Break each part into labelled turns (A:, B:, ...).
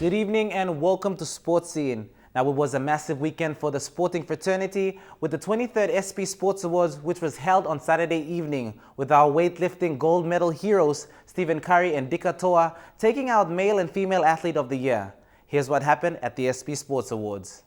A: Good evening and welcome to Sports Scene. Now, it was a massive weekend for the sporting fraternity with the 23rd SP Sports Awards, which was held on Saturday evening, with our weightlifting gold medal heroes Stephen Curry and Dika Toa taking out Male and Female Athlete of the Year. Here's what happened at the SP Sports Awards.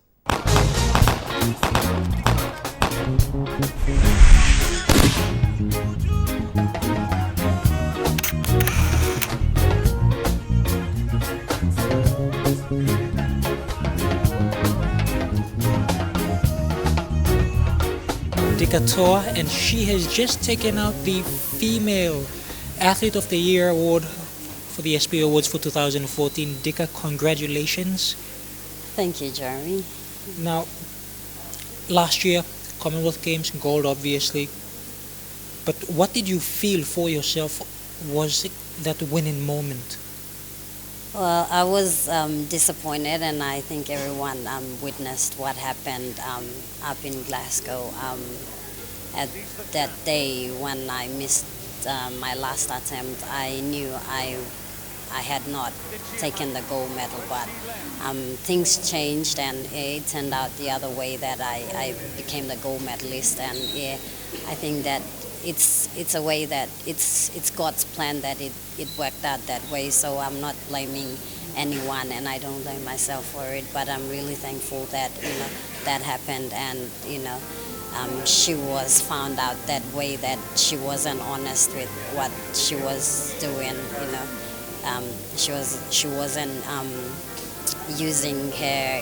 B: Dika Toa, and she has just taken out the Female Athlete of the Year award for the SP Awards for 2014. Dika, congratulations.
C: Thank you, Jeremy.
B: Now, last year, Commonwealth Games, gold obviously, but what did you feel for yourself? Was it that winning moment?
C: Well, I was disappointed, and I think everyone witnessed what happened up in Glasgow at that day when I missed my last attempt. I knew I had not taken the gold medal, but things changed, and it turned out the other way that I became the gold medalist. And yeah, I think that it's a way that it's God's plan that it worked out that way. So I'm not blaming anyone, and I don't blame myself for it. But I'm really thankful that that happened, and she was found out that way, that she wasn't honest with what she was doing. She wasn't using her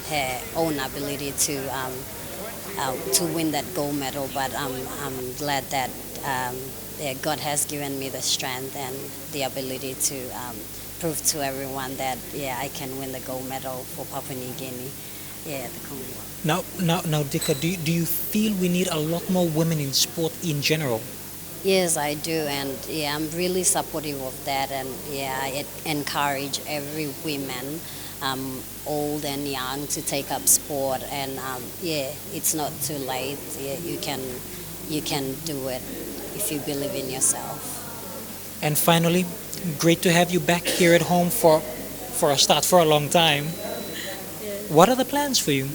C: her own ability to win that gold medal. But I'm glad that God has given me the strength and the ability to prove to everyone that I can win the gold medal for Papua New Guinea. Yeah, the Commonwealth.
B: Now, Dika, do you feel we need a lot more women in sport in general?
C: Yes, I do, and I'm really supportive of that, and I encourage every woman, old and young, to take up sport, and it's not too late. You can do it if you believe in yourself.
B: And finally, great to have you back here at home for a start for a long time. What are the plans for you?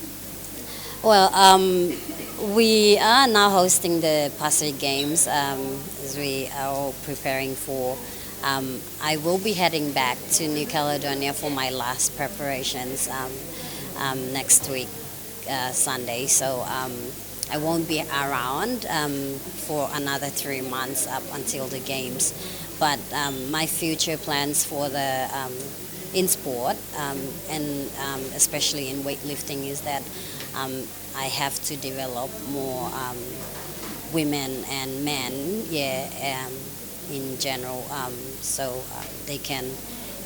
C: Well, we are now hosting the Pacific Games as we are all preparing for. I will be heading back to New Caledonia for my last preparations next week, Sunday. So I won't be around for another 3 months up until the games. But my future plans for the in sport and especially in weightlifting is that I have to develop more women and men, in general, so they can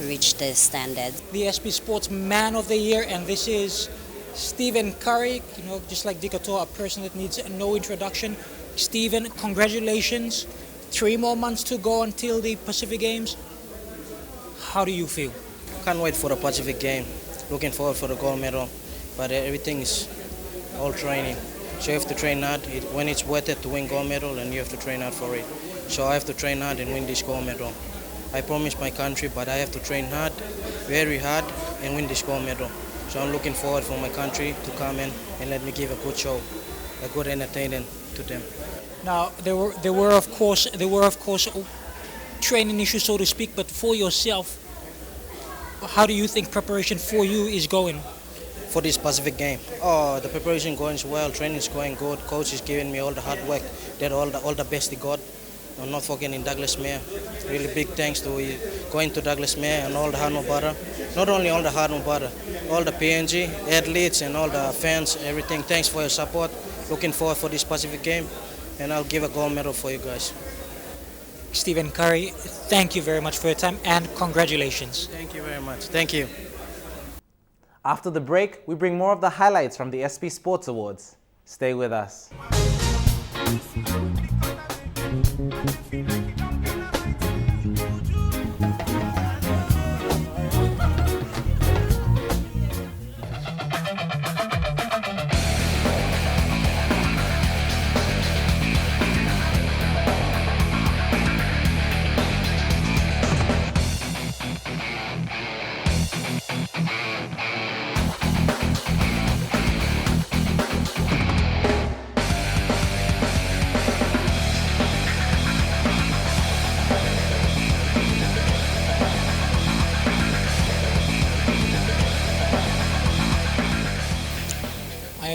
C: reach the standards.
B: The SP Sports Man of the Year, and this is Stephen Curry, just like Dika Toa, a person that needs no introduction. Stephen, congratulations. 3 more months to go until the Pacific Games. How do you feel?
D: Can't wait for the Pacific game. Looking forward for the gold medal. But everything is all training. So you have to train hard when it's worth it to win gold medal, and you have to train hard for it. So I have to train hard and win this gold medal. I promised my country, but I have to train hard, very hard, and win this gold medal. So I'm looking forward for my country to come in and let me give a good show, a good entertainment to them.
B: Now there were of course training issues, so to speak, but for yourself, how do you think preparation for you is going?
D: For this Pacific game, the preparation going well, training is going good. Coach is giving me all the hard work, all the best he got. I'm not forgetting Douglas Mayer. Really big thanks to going to Douglas Mayer and all the hard Mubara. Not only all the hard Mubara, all the PNG athletes and all the fans, everything. Thanks for your support. Looking forward for this Pacific game, and I'll give a gold medal for you guys.
B: Stephen Curry, thank you very much for your time and congratulations.
D: Thank you very much. Thank you.
A: After the break, we bring more of the highlights from the SP Sports Awards. Stay with us.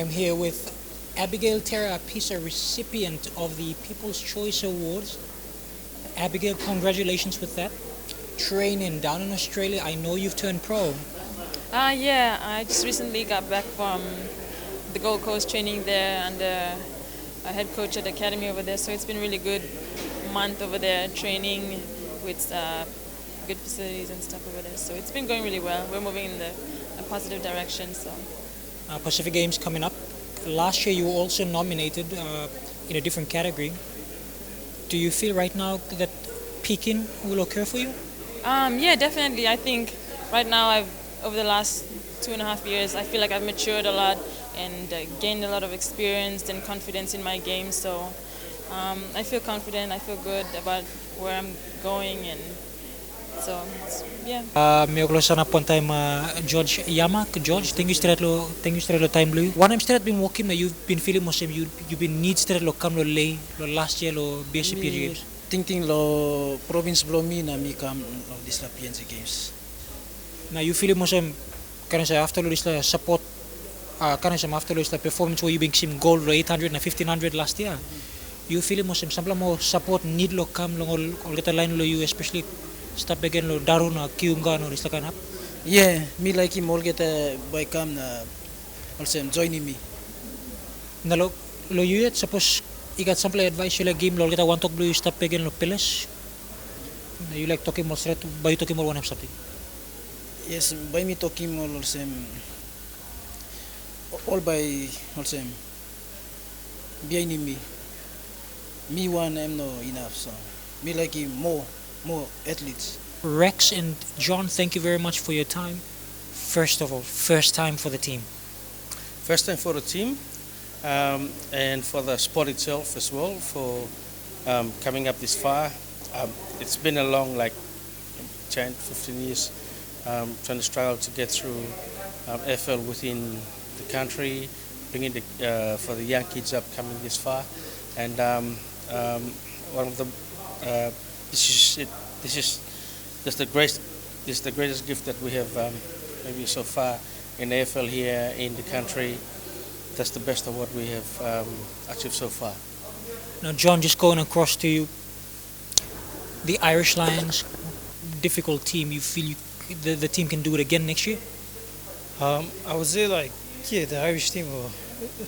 B: I'm here with Abigail Terra Pisa, recipient of the People's Choice Awards. Abigail, congratulations with that. Training down in Australia, I know you've turned pro.
E: Yeah, I just recently got back from the Gold Coast training there and a head coach at the academy over there. So it's been really good month over there training with good facilities and stuff over there. So it's been going really well. We're moving in a positive direction. So
B: Pacific Games coming up. Last year you were also nominated in a different category. Do you feel right now that peaking will occur for you?
E: yeah, definitely. I think right now over the last 2.5 years, I feel like I've matured a lot and gained a lot of experience and confidence in my game. So I feel confident. I feel good about where I'm going, and so yeah.
B: May ako sana pontay George Yamak. George, thank you straight time blue. One I'm straight been walking, you've been feeling mo you've been need straight lo come lo lay lo last year lo BSP Games.
D: Ting lo province blow me na mi kam lo this la PNC Games.
B: Now you feeling mo kana sa after lo this la support kana sa after lo this la performance where you been sim gold lo 800 na 1500 last year. You feeling mo sampla mo support need lo come lo kita line lo you especially stop again lo daru na kiunga no this la kanap.
D: Yeah, me like him all get by kam na also joining me.
B: Na lo you yet suppose ikat sample advice you like game lo kita one talk blue stop again lo pilas. You like talking more straight by talking more one have something.
D: Yes, by me talking more also all by also behind me. Me one I'm no enough, so me like him more athletes.
B: Rex and John, thank you very much for your time. First of all, first time for the team.
F: First time for the team, and for the sport itself as well, for coming up this far. It's been a long, 10, 15 years, trying to struggle to get through FL within the country, bringing for the young kids up coming this far. And one of the this is just the greatest gift that we have maybe so far in AFL here in the country. That's the best of what we have achieved so far.
B: Now, John, just going across to you, the Irish Lions, difficult team. You feel the team can do it again next year?
G: I would say the Irish team are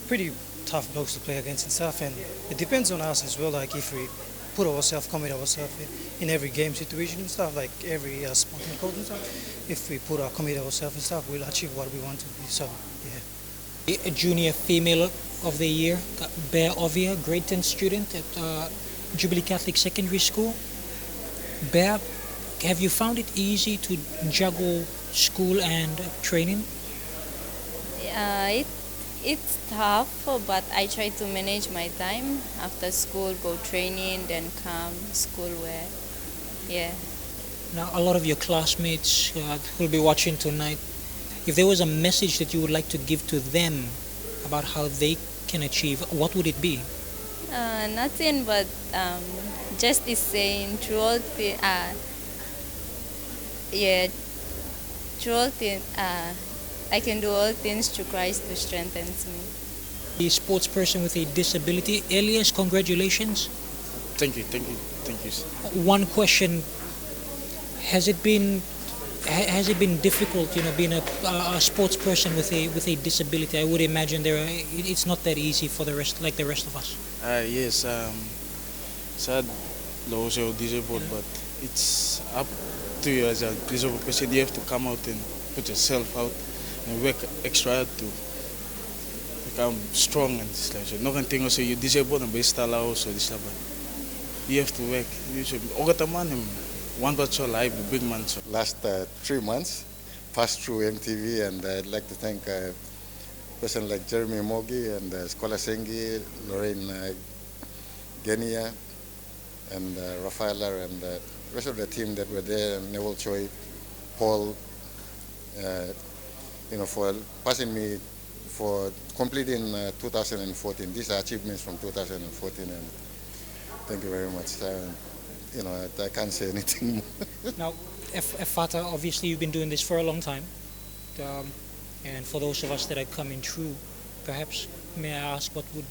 G: pretty tough blokes to play against and stuff, and it depends on us as well. Like if we put ourselves, commit ourselves in every game situation and stuff, like every spontaneous code and stuff. If we commit ourselves and stuff, we'll achieve what we want to be. So yeah.
B: A junior female of the year, Bear Ovia, grade 10 student at Jubilee Catholic Secondary School. Bear, have you found it easy to juggle school and training?
H: It's tough, but I try to manage my time. After school, go training, then come schoolwear. Yeah.
B: Now, a lot of your classmates will be watching tonight. If there was a message that you would like to give to them about how they can achieve, what would it be?
H: Nothing but just is saying through all I can do all things through Christ who strengthens me.
B: A sports person with a disability. Elias, congratulations.
F: Thank you.
B: One question: Has it been difficult, being a sports person with a disability? I would imagine it's not that easy for the rest of us.
I: Yes, sad, also disabled, but it's up to you as a disabled person. You have to come out and put yourself out and work extra hard to become strong and this like. So nothing thing also you disabled and based also this but you have to work. You should one batch life big man.
J: Last 3 months passed through EMTV, and I'd like to thank a person like Jeremy Mogi and Skola Sengi, Lorraine Genia, and Rafaela, and the rest of the team that were there, Neville Choi, Paul, for passing me for completing 2014. These are achievements from 2014, and thank you very much. I can't say anything more.
B: Now, Fata, obviously you've been doing this for a long time, and for those of us that are coming through, perhaps may I ask what would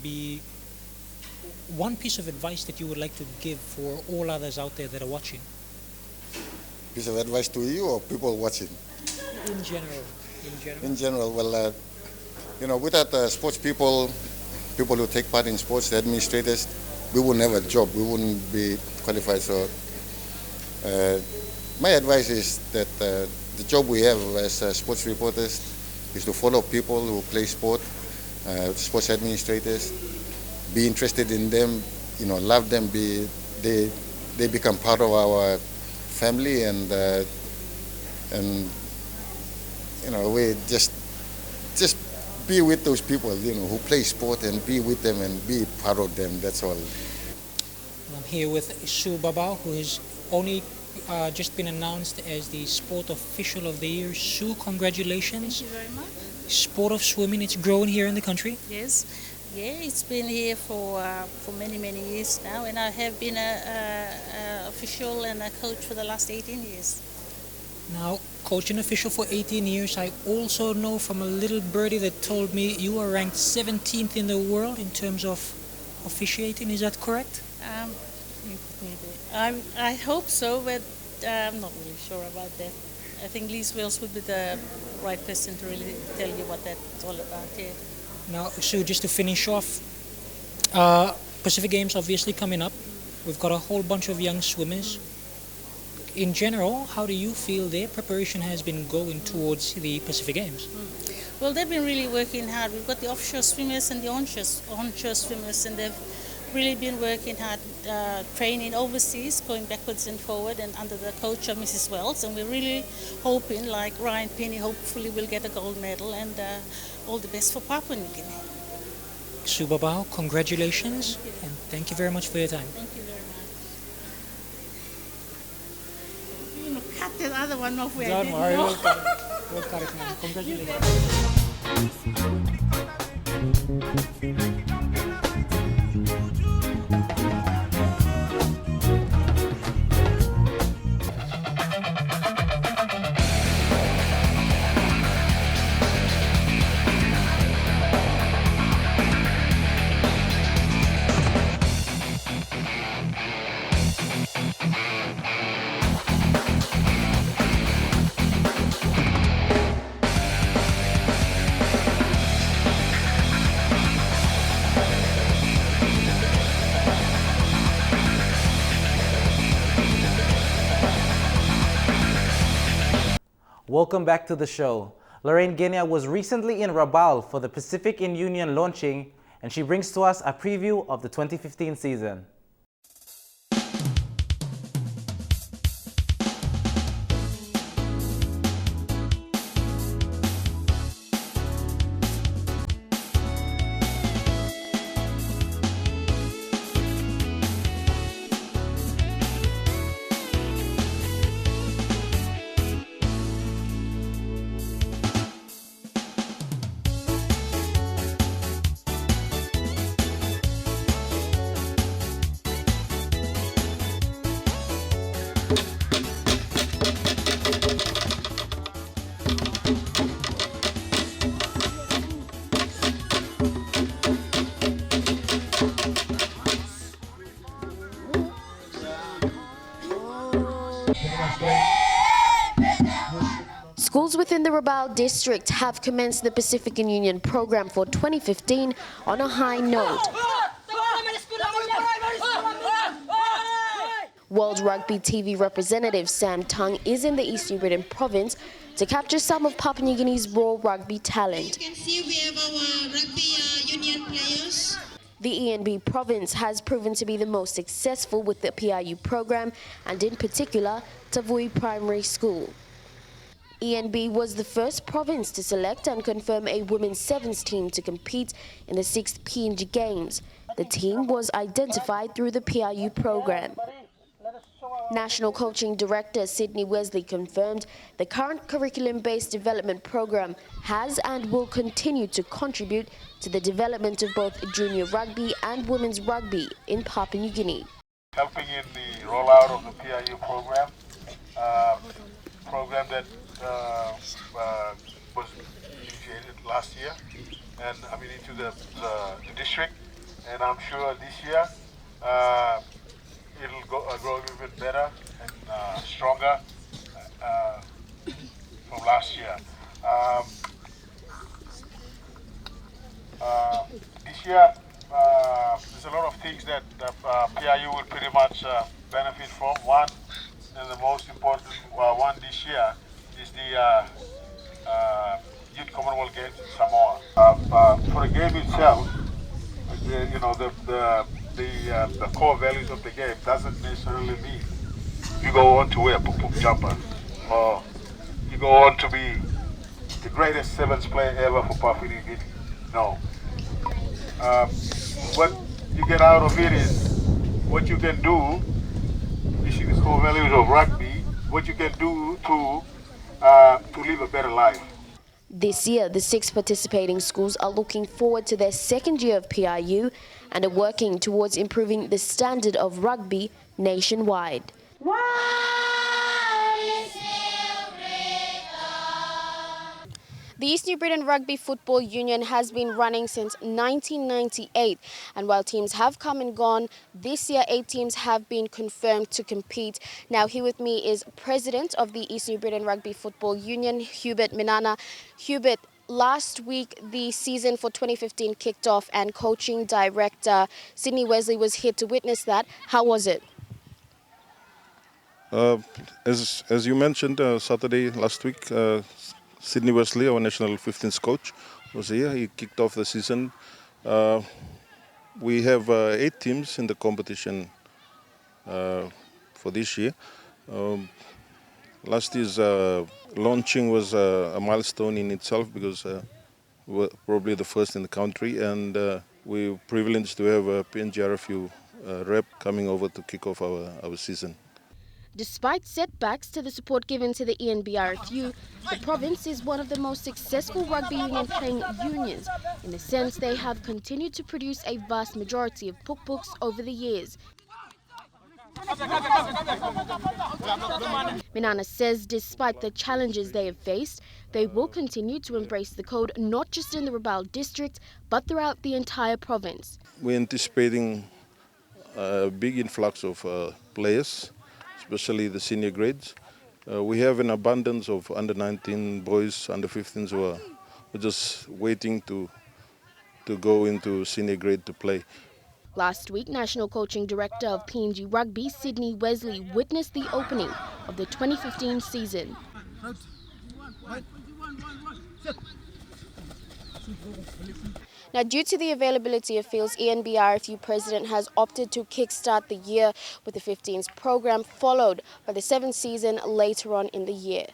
B: be one piece of advice that you would like to give for all others out there that are watching?
J: Piece of advice to you or people watching?
B: In general.
J: In general, well, without sports people who take part in sports, the administrators, we wouldn't have a job. We wouldn't be qualified. So my advice is that the job we have as sports reporters is to follow people who play sport, sports administrators, be interested in them, love them, they become part of our family, and we just be with those people, who play sport, and be with them and be part of them. That's all.
B: I'm here with Sue Babao, who has only just been announced as the Sport Official of the Year. Sue, congratulations.
K: Thank you very much.
B: Sport of swimming, it's grown here in the country.
K: Yes, yeah, it's been here for many years now, and I have been a official and a coach for the last 18 years.
B: Now, coach and official for 18 years, I also know from a little birdie that told me you are ranked 17th in the world in terms of officiating. Is that correct?
K: I hope so, but I'm not really sure about that. I think Liz Wells would be the right person to really tell you what that's all about here.
B: Now, Sue, just to finish off, Pacific Games obviously coming up. We've got a whole bunch of young swimmers. In general, how do you feel their preparation has been going towards the Pacific Games?
K: Well, they've been really working hard. We've got the offshore swimmers and the onshore swimmers, and they've really been working hard, training overseas, going backwards and forward, and under the coach of Mrs. Wells. And we're really hoping, like Ryan Penny, hopefully will get a gold medal, and all the best for Papua New Guinea.
B: Sue Babao, congratulations, and thank you very much for your time.
K: Thank you very much. Cut that other one off where
B: Don't worry, we'll cut it now. Congratulations.
A: Welcome back to the show. Lorraine Genia was recently in Rabaul for the Pacific in Union launching, and she brings to us a preview of the 2015 season.
L: Schools within the Rabaul district have commenced the Pacific in Union program for 2015 on a high note. World Rugby TV representative Sam Tung is in the East New Britain province to capture some of Papua New Guinea's raw rugby talent.
M: You can see we have our rugby union players.
L: The ENB province has proven to be the most successful with the PRU program, and in particular, Tavui Primary School. ENB was the first province to select and confirm a women's sevens team to compete in the 6th PNG Games. The team was identified through the PRU program. National Coaching Director Sydney Wesley confirmed the current curriculum-based development program has and will continue to contribute to the development of both junior rugby and women's rugby in Papua New Guinea.
N: Helping in the rollout of the PRU program, program that was initiated last year, and I mean into the district. And I'm sure this year it'll grow a little bit better and stronger from last year. This year, there's a lot of things that PIU will pretty much benefit from. One, and the most important one this year, is the Youth Commonwealth Games in Samoa. For the game itself, you know, the core values of the game doesn't necessarily mean you go on to wear a puk-puk jumper or you go on to be the greatest sevens player ever for Papua New Guinea. No. What you get out of it is what you can do. You see the core values of rugby. What you can do to live a better life.
L: This year, the 6 participating schools are looking forward to their second year of PIU and are working towards improving the standard of rugby nationwide. The East New Britain Rugby Football Union has been running since 1998, and while teams have come and gone, this year 8 teams have been confirmed to compete. Now here with me is President of the East New Britain Rugby Football Union, Hubert Minana. Hubert, last week the season for 2015 kicked off and coaching director Sydney Wesley was here to witness that. How was it?
O: As you mentioned, Saturday last week, Sydney Wesley, our national 15s coach, was here. He kicked off the season. We have 8 teams in the competition for this year. Last year's launching was a milestone in itself because we were probably the first in the country, and we're privileged to have a PNGRFU rep coming over to kick off our season.
L: Despite setbacks to the support given to the ENBRFU, the province is one of the most successful rugby union playing unions. In a sense, they have continued to produce a vast majority of puk-puks over the years. Minana says despite the challenges they have faced, they will continue to embrace the code not just in the Rabaul district, but throughout the entire province.
O: We're anticipating a big influx of players, especially the senior grades. We have an abundance of under-19 boys, under-15s who are just waiting to go into senior grade to play.
L: Last week, National Coaching Director of PNG Rugby, Sydney Wesley, witnessed the opening of the 2015 season. Now, due to the availability of fields, ENBRFU President has opted to kickstart the year with the 15s program, followed by the 7th season later on in the year.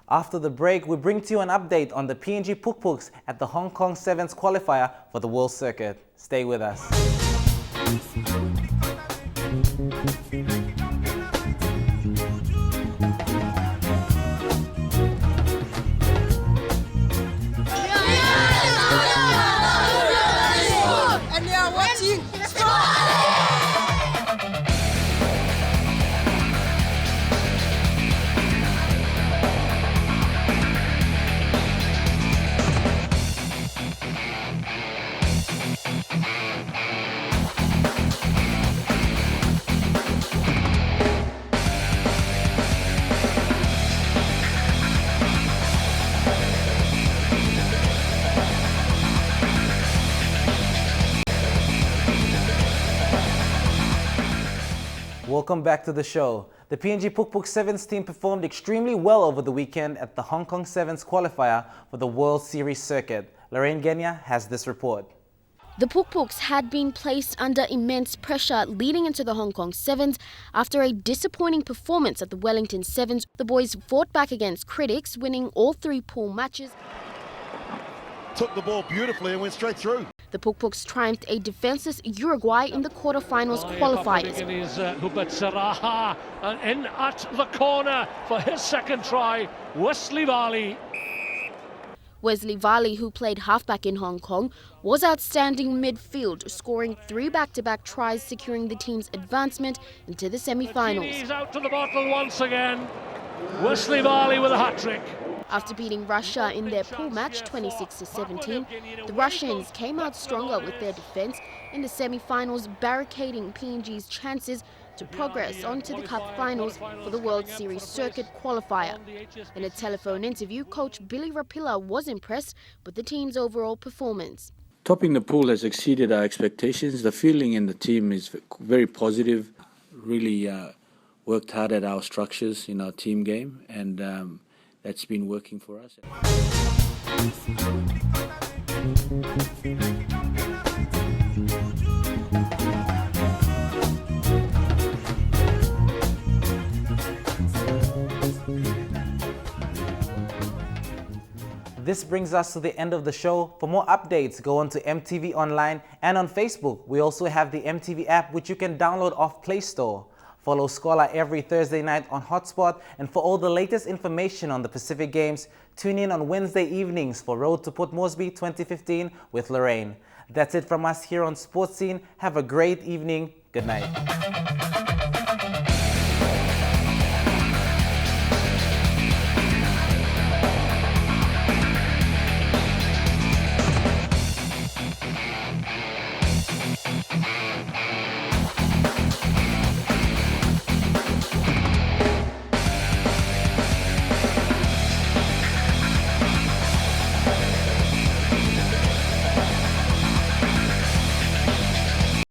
A: After the break, we bring to you an update on the PNG Puk-Puks at the Hong Kong Sevens qualifier for the World Circuit. Stay with us. Welcome back to the show. The PNG Puk-Puk Sevens team performed extremely well over the weekend at the Hong Kong Sevens qualifier for the World Series circuit. Lorraine Genya has this report.
L: The Puk-Puks had been placed under immense pressure leading into the Hong Kong Sevens after a disappointing performance at the Wellington Sevens. The boys fought back against critics, winning all 3 pool matches.
P: Took the ball beautifully and went straight through.
L: The Puk-Puks triumphed a defenseless Uruguay in the quarterfinals qualifiers.
Q: Hubert Saraha, and in at the corner for his second try, Wesley Varley.
L: Wesley Varley, who played halfback in Hong Kong, was outstanding midfield, scoring 3 back-to-back tries, securing the team's advancement into the semi-finals.
Q: He's out to the bottle once again. Wesley Varley with a hat-trick.
L: After beating Russia in their pool match 26-17, the Russians came out stronger with their defense in the semi-finals, barricading PNG's chances to progress on to the Cup finals for the World Series circuit qualifier. In a telephone interview, coach Billy Rapilla was impressed with the team's overall performance.
R: Topping the pool has exceeded our expectations. The feeling in the team is very positive. Really worked hard at our structures in our team game, and that's been working for us.
A: This brings us to the end of the show. For more updates, go on to MTV Online and on Facebook. We also have the MTV app, which you can download off Play Store. Follow Scholar every Thursday night on Hotspot, and for all the latest information on the Pacific Games, tune in on Wednesday evenings for Road to Port Moresby 2015 with Lorraine. That's it from us here on Sports Scene. Have a great evening. Good night.